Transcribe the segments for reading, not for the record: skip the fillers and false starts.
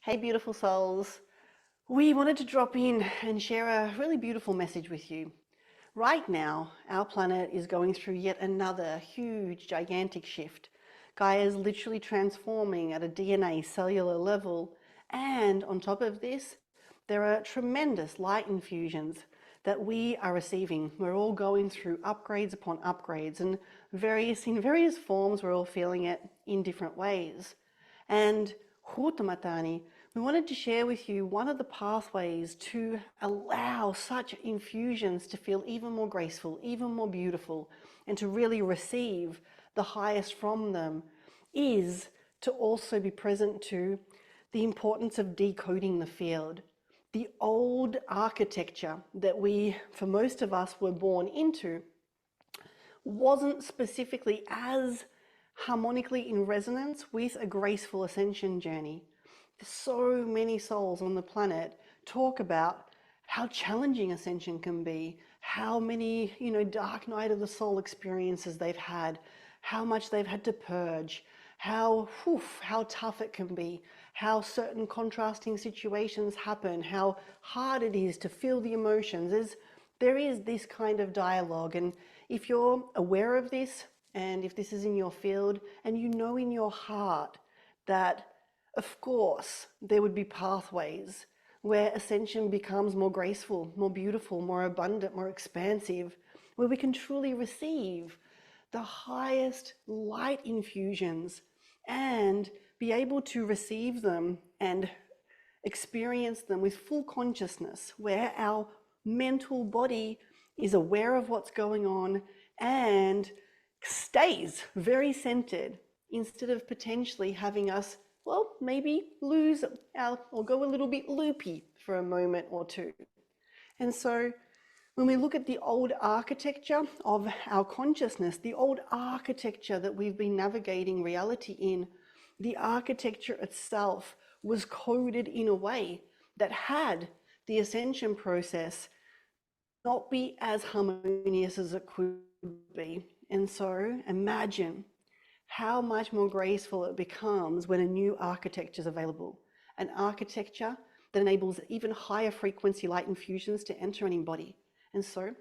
Hey, beautiful souls. We wanted to drop in and share a really beautiful message with you. Right now, our planet is going through yet another huge, gigantic shift. Gaia is literally transforming at a DNA cellular level. And on top of this, there are tremendous light infusions that we are receiving. We're all going through upgrades upon upgrades, and in various forms, we're all feeling it in different ways. And Hutamatani, we wanted to share with you one of the pathways to allow such infusions to feel even more graceful, even more beautiful, and to really receive the highest from them is to also be present to the importance of decoding the field. The old architecture that we, for most of us, were born into wasn't specifically as harmonically in resonance with a graceful ascension journey. So many souls on the planet talk about how challenging ascension can be, how many, dark night of the soul experiences they've had, how much they've had to purge, how tough it can be, how certain contrasting situations happen, how hard it is to feel the emotions. There is this kind of dialogue, and if you're aware of this, and if this is in your field, and you know in your heart that, of course, there would be pathways where ascension becomes more graceful, more beautiful, more abundant, more expansive, where we can truly receive the highest light infusions and be able to receive them and experience them with full consciousness, where our mental body is aware of what's going on and stays very centered, instead of potentially having us, well, maybe lose our, or go a little bit loopy for a moment or two. And so when we look at the old architecture of our consciousness, the old architecture that we've been navigating reality in, the architecture itself was coded in a way that had the ascension process not be as harmonious as it could be. And so imagine how much more graceful it becomes when a new architecture is available. An architecture that enables even higher frequency light infusions to enter and embody. And so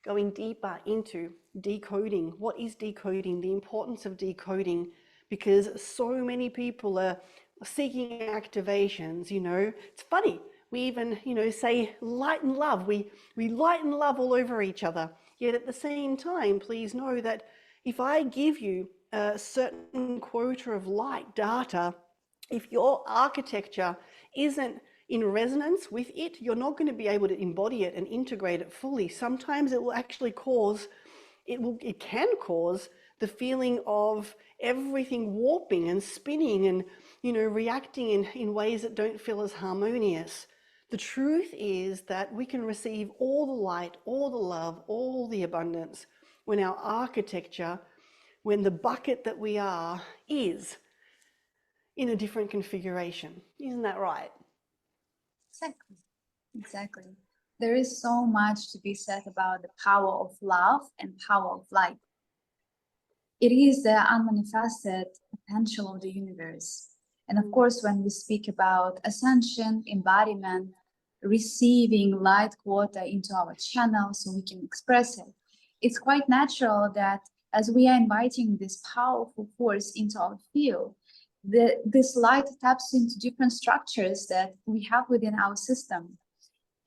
going deeper into decoding. What is decoding? The importance of decoding, because so many people are seeking activations. It's funny. We even, say light and love. We light and love all over each other. Yet at the same time, please know that if I give you a certain quota of light data, if your architecture isn't in resonance with it, you're not going to be able to embody it and integrate it fully. Sometimes it will actually it can cause the feeling of everything warping and spinning and, reacting in ways that don't feel as harmonious. The truth is that we can receive all the light, all the love, all the abundance when our architecture, when the bucket that we are is in a different configuration. Isn't that right? Exactly. There is so much to be said about the power of love and power of light. It is the unmanifested potential of the universe. And of course, when we speak about ascension, embodiment, receiving light quota into our channel so we can express it, it's quite natural that as we are inviting this powerful force into our field, this light taps into different structures that we have within our system.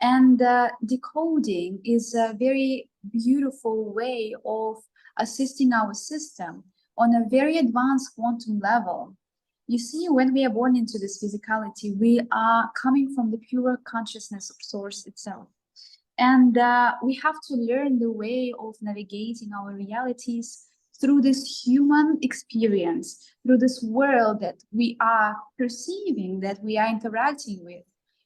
And decoding is a very beautiful way of assisting our system on a very advanced quantum level. You see, when we are born into this physicality, we are coming from the pure consciousness of source itself. And we have to learn the way of navigating our realities through this human experience, through this world that we are perceiving, that we are interacting with.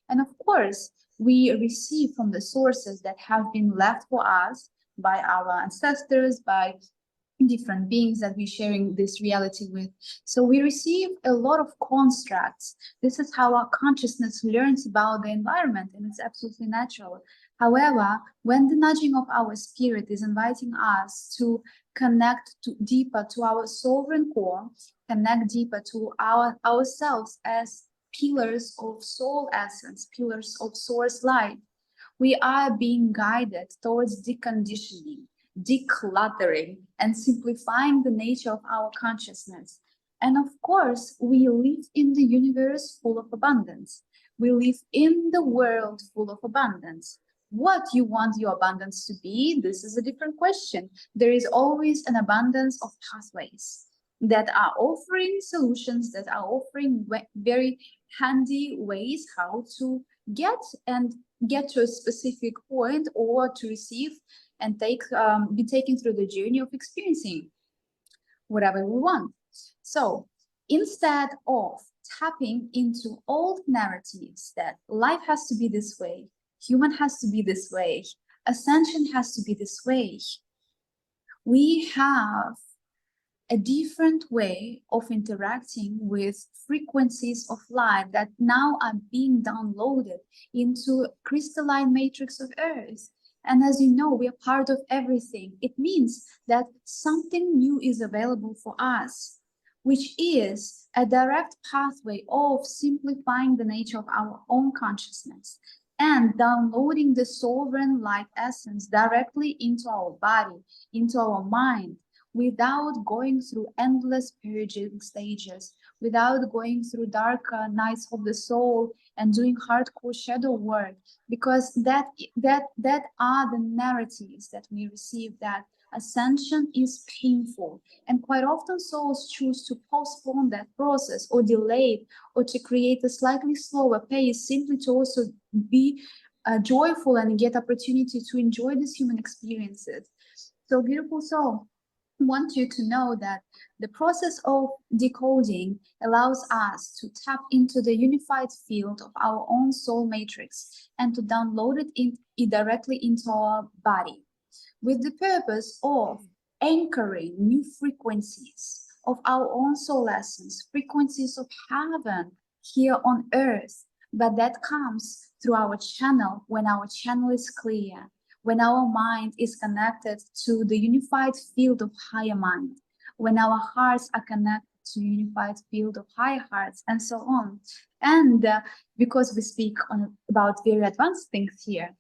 And of course, we receive from the sources that have been left for us by our ancestors, by different beings that we're sharing this reality with. So we receive a lot of constructs. This is how our consciousness learns about the environment, and it's absolutely natural. However, when the nudging of our spirit is inviting us to connect deeper to our sovereign core, connect deeper to ourselves as pillars of soul essence, pillars of source light. We are being guided towards deconditioning, decluttering, and simplifying the nature of our consciousness. And of course, we live in the universe full of abundance. We live in the world full of abundance. What you want your abundance to be, this is a different question. There is always an abundance of pathways that are offering solutions, that are offering very handy ways how to get to a specific point, or to receive and be taken through the journey of experiencing whatever we want. So instead of tapping into old narratives that life has to be this way, human has to be this way, ascension has to be this way, we have a different way of interacting with frequencies of light that now are being downloaded into crystalline matrix of earth. And as you know, we are part of everything. It means that something new is available for us, which is a direct pathway of simplifying the nature of our own consciousness and downloading the sovereign light essence directly into our body, into our mind, without going through endless purging stages, without going through dark nights of the soul and doing hardcore shadow work, because that are the narratives that we receive, that ascension is painful. And quite often souls choose to postpone that process or delay it, or to create a slightly slower pace, simply to also be joyful and get opportunity to enjoy these human experiences. So beautiful soul, want you to know that the process of decoding allows us to tap into the unified field of our own soul matrix and to download it directly into our body, with the purpose of anchoring new frequencies of our own soul essence, frequencies of heaven here on earth. But that comes through our channel, when our channel is clear, when our mind is connected to the unified field of higher mind, when our hearts are connected to unified field of higher hearts, and so on. And because we speak about very advanced things here,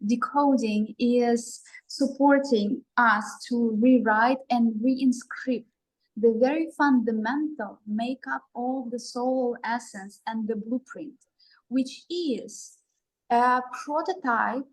decoding is supporting us to rewrite and reinscript the very fundamental makeup of the soul essence and the blueprint, which is a prototype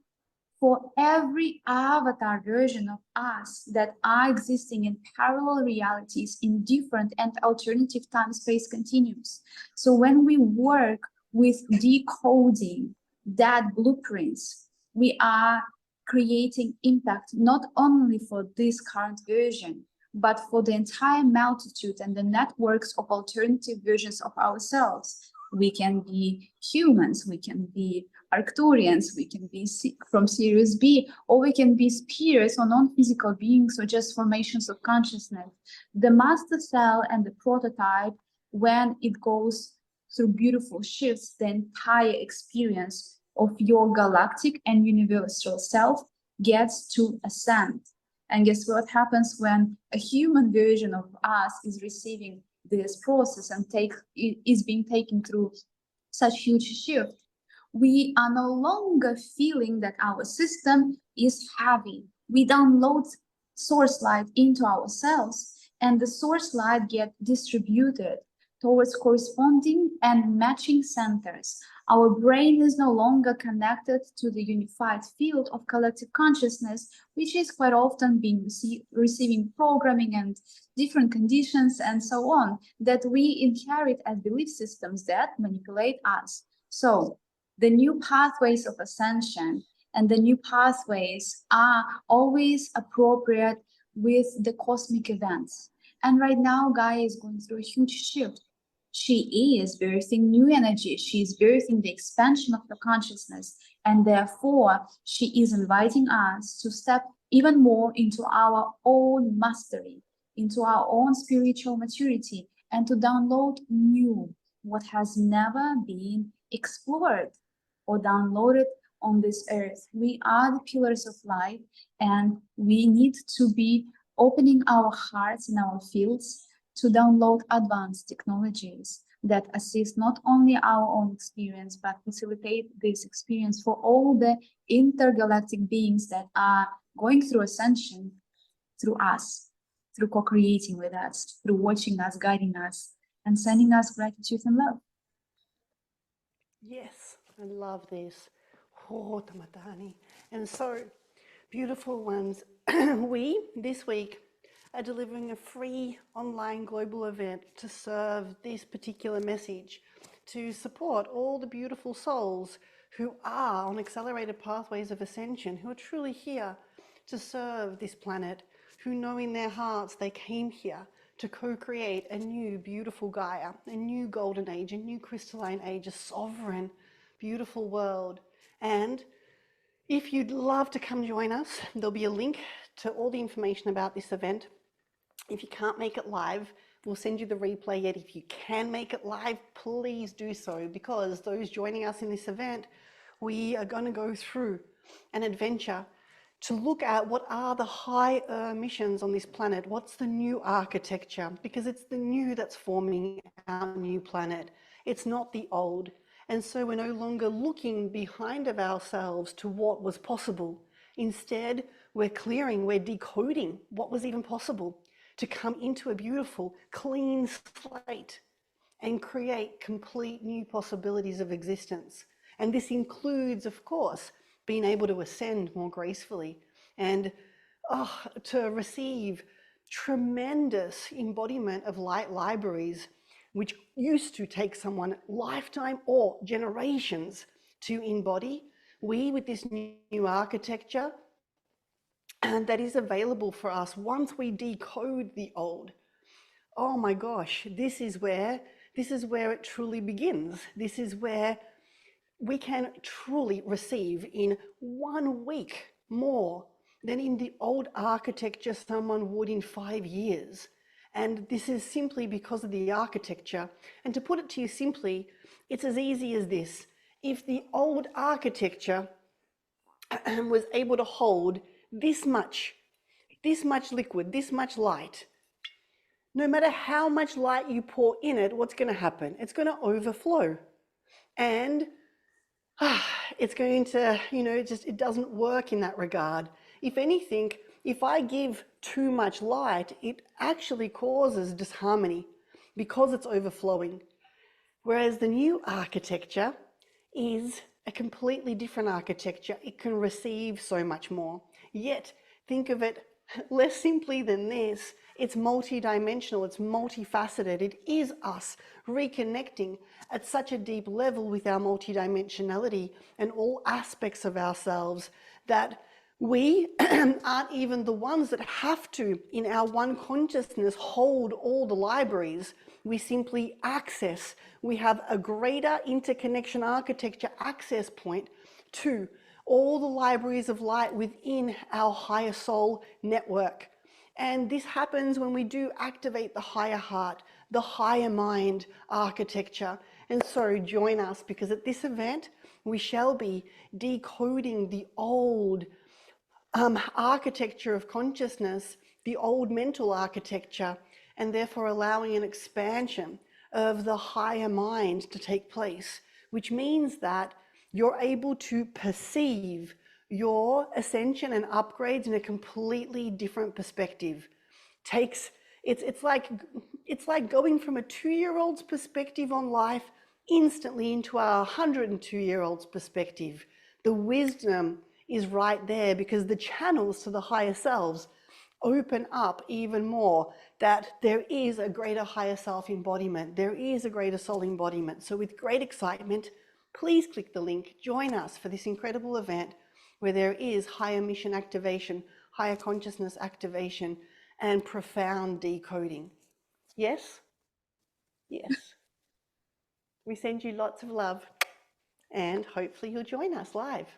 for every avatar version of us that are existing in parallel realities in different and alternative time-space continuums. So when we work with decoding that blueprints, we are creating impact not only for this current version, but for the entire multitude and the networks of alternative versions of ourselves. We can be humans, we can be Arcturians, we can be from Sirius B, or we can be spirits or non-physical beings, or just formations of consciousness. The master cell and the prototype, when it goes through beautiful shifts, the entire experience of your galactic and universal self gets to ascend. And guess what happens when a human version of us is receiving this process and is being taken through such huge shift? We are no longer feeling that our system is heavy. We download source light into ourselves, and the source light gets distributed towards corresponding and matching centers. Our brain is no longer connected to the unified field of collective consciousness, which is quite often being receiving programming and different conditions and so on that we inherit as belief systems that manipulate us. So the new pathways of ascension and the new pathways are always appropriate with the cosmic events. And right now, Gaia is going through a huge shift. She is birthing new energy. She is birthing the expansion of the consciousness. And therefore, she is inviting us to step even more into our own mastery, into our own spiritual maturity, and to download new, what has never been explored or downloaded on this earth. We are the pillars of light, and we need to be opening our hearts and our fields to download advanced technologies, that assist not only our own experience, but facilitate this experience for all the intergalactic beings that are going through ascension through us, through co-creating with us, through watching us, guiding us, and sending us gratitude and love. Yes, I love this. Oh, tamatani. And so, beautiful ones, we this week are delivering a free online global event to serve this particular message, to support all the beautiful souls who are on accelerated pathways of ascension, who are truly here to serve this planet, who know in their hearts they came here to co-create a new beautiful Gaia, a new golden age, a new crystalline age, a sovereign, beautiful world. And if you'd love to come join us, there'll be a link to all the information about this event. If you can't make it live, we'll send you the replay. Yet if you can make it live, please do so, because those joining us in this event, we are going to go through an adventure to look at what are the higher missions on this planet. What's the new architecture? Because it's the new that's forming our new planet. It's not the old. And so we're no longer looking behind of ourselves to what was possible. Instead, we're clearing, we're decoding what was even possible to come into a beautiful, clean slate and create complete new possibilities of existence. And this includes, of course, being able to ascend more gracefully and to receive tremendous embodiment of light libraries, which used to take someone lifetime or generations to embody. We, with this new architecture, and that is available for us once we decode the old. Oh my gosh, this is where it truly begins. This is where we can truly receive in 1 week more than in the old architecture someone would in 5 years. And this is simply because of the architecture. And to put it to you simply, it's as easy as this. If the old architecture was able to hold this much liquid, this much light, no matter how much light you pour in it, what's going to happen? It's going to overflow. And it's going to, it doesn't work in that regard. If anything, if I give too much light, it actually causes disharmony because it's overflowing. Whereas the new architecture is a completely different architecture. It can receive so much more. Yet, think of it less simply than this. It's multidimensional, it's multifaceted. It is us reconnecting at such a deep level with our multidimensionality and all aspects of ourselves that we aren't even the ones that have to, in our one consciousness, hold all the libraries. We simply access. We have a greater interconnection architecture access point to all the libraries of light within our higher soul network. And this happens when we do activate the higher heart, the higher mind architecture. And so join us, because at this event, we shall be decoding the old architecture of consciousness, the old mental architecture, and therefore allowing an expansion of the higher mind to take place, which means that you're able to perceive your ascension and upgrades in a completely different perspective. It's like going from a 2-year-old's perspective on life instantly into a 102-year-old's perspective. The wisdom is right there because the channels to the higher selves open up even more, that there is a greater higher self embodiment, there is a greater soul embodiment. So with great excitement, please click the link, join us for this incredible event where there is higher mission activation, higher consciousness activation, and profound decoding. Yes? Yes. We send you lots of love, and hopefully you'll join us live.